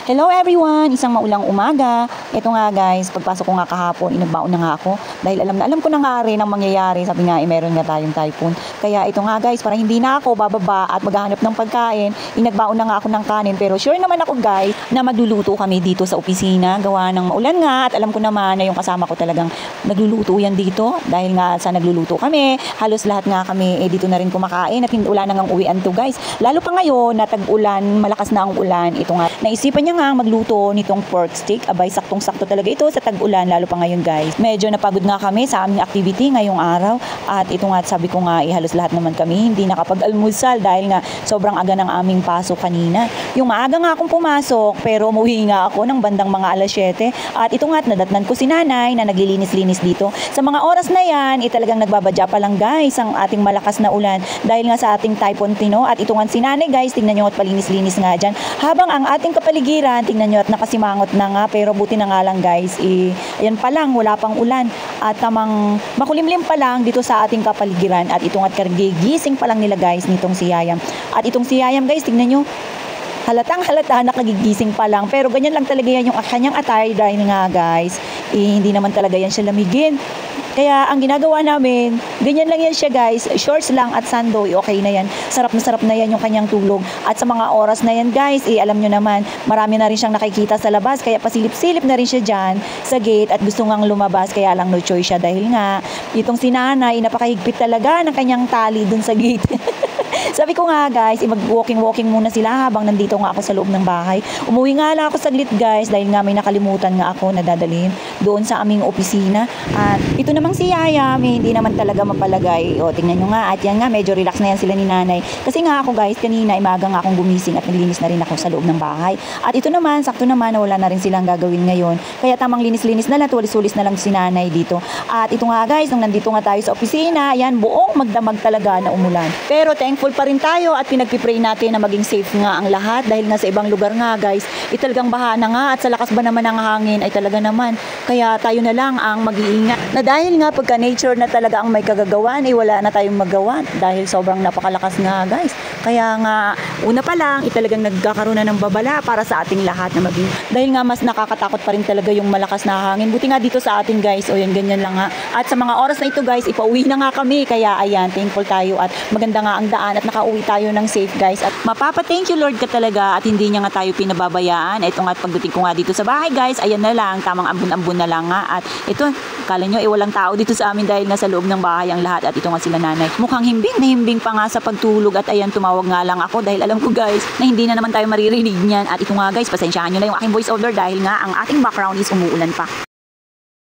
Hello everyone! Isang maulang umaga. Ito nga guys, pagpasok ko nga kahapon, inagbaon na nga ako. Dahil alam ko na nga rin ang mangyayari. Sabi nga, meron nga tayong typhoon. Kaya ito nga guys, para hindi na ako bababa at maghahanap ng pagkain, inagbaon na nga ako ng kanin. Pero sure naman ako guys, na magluluto kami dito sa opisina. Gawa ng maulan nga at alam ko naman na yung kasama ko talagang nagluluto yan dito. Dahil nga sa nagluluto kami, halos lahat nga kami dito na rin kumakain at hindi wala na ngang uwian to guys. Lalo pa ngayon na tag-ulan, malakas na ang ulan. Ito nga, naisipan niya nga magluto nitong pork steak. Abay, saktong-sakto talaga ito sa tag-ulan, lalo pa ngayon guys. Medyo napagod nga kami sa aming activity ngayong araw. At ito nga, sabi ko nga, halos lahat naman kami hindi nakapag-almusal dahil nga sobrang aga ng aming pasok kanina. Yung maaga nga akong pumasok, pero umuwi nga ako ng bandang mga alas 7. At ito nga, nadatnan ko si nanay na naglilinis-linis dito. Sa mga oras na yan, talagang nagbabadya pa lang guys ang ating malakas na ulan dahil nga sa ating typhoon Tino. At ito nga si nanay guys, tingnan nyo at palinis-linis nga dyan. Habang ang ating kapaligiran, tingnan nyo at nakasimangot na nga, pero buti na nga lang guys, ayan pa lang, wala pang ulan at tamang makulimlim pa lang dito sa ating kapaligiran. At itong at kagigising pa lang nila guys nitong si Yayam. At itong si Yayam guys, tingnan nyo, halatang halata na kagigising pa lang, pero ganyan lang talaga yan yung kanyang attire dahil nga guys, hindi naman talaga yan siya lamigin. Kaya ang ginagawa namin, ganyan lang yan siya guys, shorts lang at sandoy, okay na yan. Sarap na yan yung kanyang tulog. At sa mga oras na yan guys, alam nyo naman, marami na rin siyang nakikita sa labas, kaya pasilip-silip na rin siya dyan sa gate at gusto ngang lumabas, kaya lang no choice siya dahil nga, itong si nanay, napakahigpit talaga ng kanyang tali dun sa gate. Sabi ko nga guys, mag-walking muna sila habang nandito nga ako sa loob ng bahay. Umuwi nga lang ako saglit guys dahil nga may nakalimutan nga ako na dadalhin doon sa aming opisina. At ito namang si Yayam, hindi naman talaga mapalagay. O tingnan nyo nga, at yan nga, medyo relax na yan sila ni nanay. Kasi nga ako guys, kanina imaga nga akong gumising at naglinis na rin ako sa loob ng bahay. At ito naman, sakto naman na wala na rin silang gagawin ngayon. Kaya tamang linis-linis na lang, tulis-tulis na lang si nanay dito. At ito nga guys, nung nandito nga tayo sa opisina, yan, buong magdamag talaga na umulan. Pero thankful pa rin tayo at pinagpipray natin na maging safe nga ang lahat dahil nga sa ibang lugar nga guys, talagang baha na nga at sa lakas ba naman ng hangin ay talaga naman. Kaya tayo na lang ang mag-iingat. Na dahil nga pagka nature na talaga ang may kagagawan, wala na tayong magawa dahil sobrang napakalakas nga guys. Kaya nga, una pa lang, talagang nagkakaroon na ng babala para sa ating lahat na maging. Dahil nga mas nakakatakot pa rin talaga yung malakas na hangin. Buti nga dito sa atin guys, o yan, ganyan lang nga. At sa mga oras na ito guys, ipauwi na nga kami. Kaya ayan, thankful tayo at maganda nga ang daan at nakauwi tayo ng safe guys. At mapapa-thank you Lord ka talaga at hindi niya nga tayo pinababayaan. Ito nga, pagdating ko nga dito sa bahay guys, ayan na lang, tamang ambun-ambun na lang nga. At ito, kala nyo, walang tao dito sa amin dahil nga sa loob ng bahay ang lahat. At ito nga sila nanay. Mukhang himbing pa nga sa pagtulog at ayan, tumawag nga lang ako dahil alam ko guys na hindi na naman tayo maririnig niyan. At ito nga guys, pasensyahan nyo na yung aking voice over dahil nga ang ating background is umuulan pa.